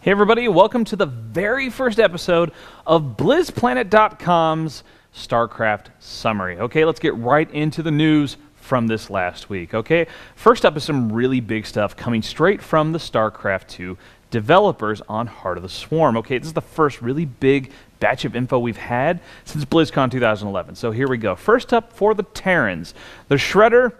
Hey everybody, welcome to the very first episode of BlizzPlanet.com's StarCraft summary. Okay, let's get right into the news from this last week, okay? First up is some really big stuff coming straight from the StarCraft 2 developers on Heart of the Swarm. Okay, this is the first really big batch of info we've had since BlizzCon 2011. So here we go. First up for the Terrans, the Shredder,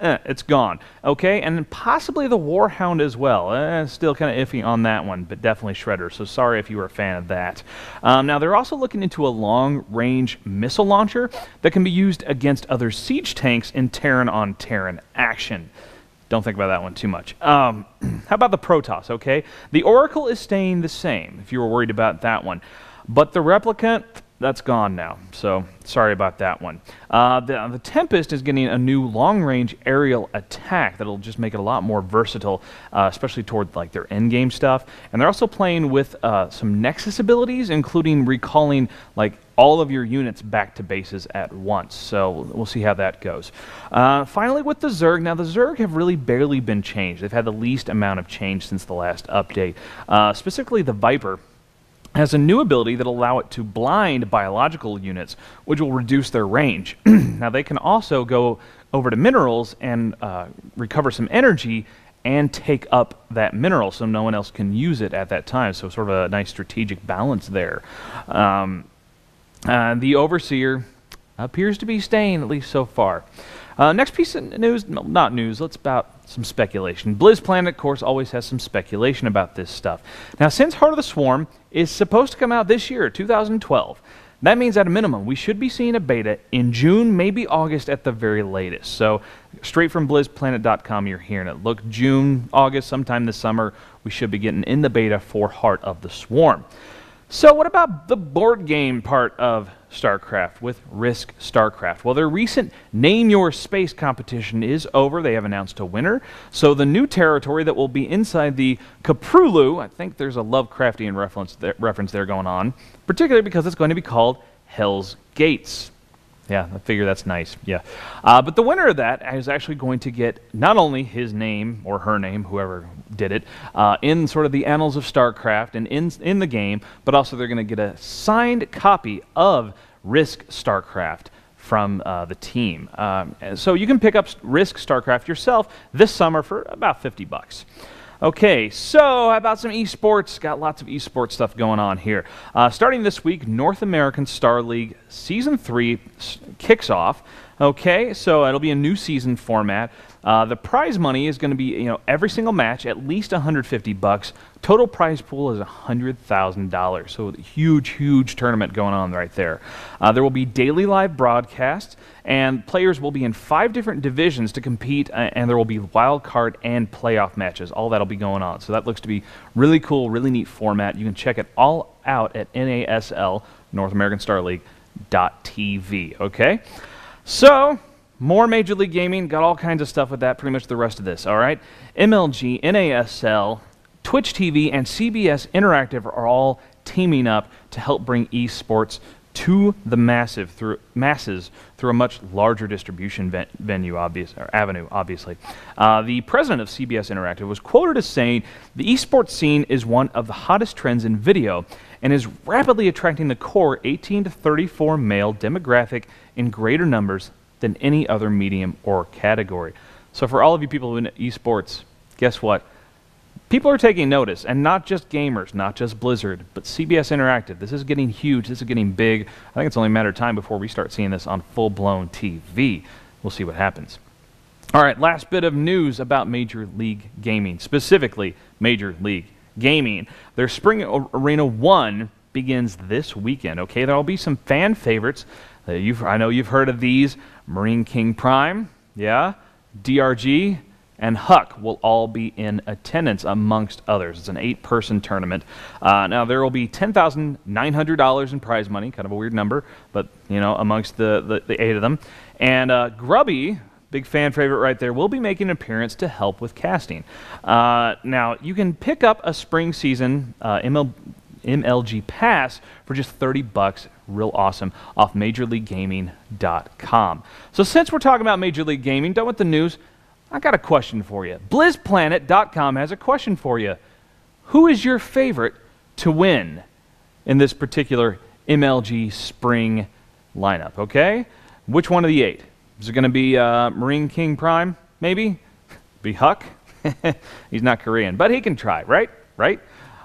it's gone. Okay, and then possibly the Warhound as well. Still kind of iffy on that one, but definitely Shredder, so sorry if you were a fan of that. Now, they're also looking into a long-range missile launcher that can be used against other siege tanks in Terran-on-Terran action. Don't think about that one too much. How about the Protoss, okay? The Oracle is staying the same, if you were worried about that one. But the Replicant, that's gone now, so sorry about that one. The Tempest is getting a new long-range aerial attack that'll just make it a lot more versatile, especially toward like their endgame stuff. And they're also playing with some Nexus abilities, including recalling like all of your units back to bases at once. So we'll see how that goes. Finally, with the Zerg. Now, the Zerg have really barely been changed. They've had the least amount of change since the last update. Specifically, the Viper has a new ability that'll allow it to blind biological units, which will reduce their range. Now, they can also go over to minerals and recover some energy and take up that mineral so no one else can use it at that time. So sort of a nice strategic balance there. The Overseer appears to be staying, at least so far. Next piece of news, no, not news, let's about some speculation. BlizzPlanet, of course, always has some speculation about this stuff. Now, since Heart of the Swarm is supposed to come out this year, 2012, that means at a minimum we should be seeing a beta in June, maybe August at the very latest. So straight from BlizzPlanet.com, you're hearing it. Look, June, August, sometime this summer, we should be getting in the beta for Heart of the Swarm. So what about the board game part of StarCraft with Risk StarCraft? Well, their recent Name Your Space competition is over. They have announced a winner. So the new territory that will be inside the Kaprulu, I think there's a Lovecraftian reference there going on, particularly because it's going to be called Hell's Gates. Yeah, I figure that's nice, yeah. But the winner of that is actually going to get not only his name, or her name, whoever did it, in sort of the annals of StarCraft and in the game, but also they're going to get a signed copy of Risk StarCraft from the team. So you can pick up Risk StarCraft yourself this summer for about $50. Okay, so how about some eSports? Got lots of eSports stuff going on here. Starting this week, North American Star League Season 3 kicks off. Okay, so it'll be a new season format. The prize money is going to be, every single match, at least $150. Total prize pool is $100,000. So huge, huge tournament going on right there. There will be daily live broadcasts, and players will be in 5 different divisions to compete, and there will be wild card and playoff matches. All that'll be going on. So that looks to be really cool, really neat format. You can check it all out at NASL, North American Star League.tv. Okay? So, more Major League Gaming, got all kinds of stuff with that, pretty much the rest of this, all right? MLG, NASL, Twitch TV, and CBS Interactive are all teaming up to help bring eSports to the masses through a much larger distribution avenue, obviously. The president of CBS Interactive was quoted as saying, "The esports scene is one of the hottest trends in video and is rapidly attracting the core 18 to 34 male demographic in greater numbers than any other medium or category." So for all of you people in esports, guess what? People are taking notice, and not just gamers, not just Blizzard, but CBS Interactive. This is getting huge. This is getting big. I think it's only a matter of time before we start seeing this on full-blown TV. We'll see what happens. All right, last bit of news about Major League Gaming, specifically Major League Gaming. Their Spring Arena 1 begins this weekend, okay? There will be some fan favorites. I know you've heard of these. Marine King Prime, yeah, DRG, and Huck will all be in attendance, amongst others. It's an 8-person tournament. Now, there will be $10,900 in prize money, kind of a weird number, but, amongst the 8 of them. And Grubby, big fan favorite right there, will be making an appearance to help with casting. Now, you can pick up a spring season MLG pass for just $30, real awesome, off MajorLeagueGaming.com. So since we're talking about Major League Gaming, done with the news, I got a question for you. BlizzPlanet.com has a question for you. who is your favorite to win in this particular MLG spring lineup, okay? Which one of the 8? Is it going to be Marine King Prime, maybe? Be Huck? He's not Korean, but he can try, right? Right?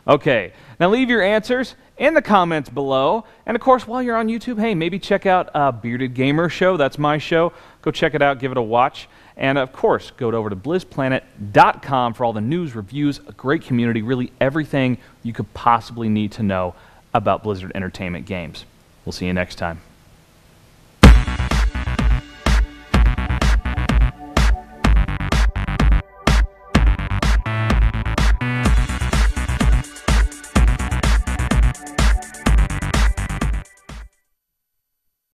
Okay. Now leave your answers in the comments below. And of course, while you're on YouTube, hey, maybe check out Bearded Gamer Show. That's my show. Go check it out. Give it a watch. And of course, go over to BlizzPlanet.com for all the news, reviews, a great community, really everything you could possibly need to know about Blizzard Entertainment games. We'll see you next time.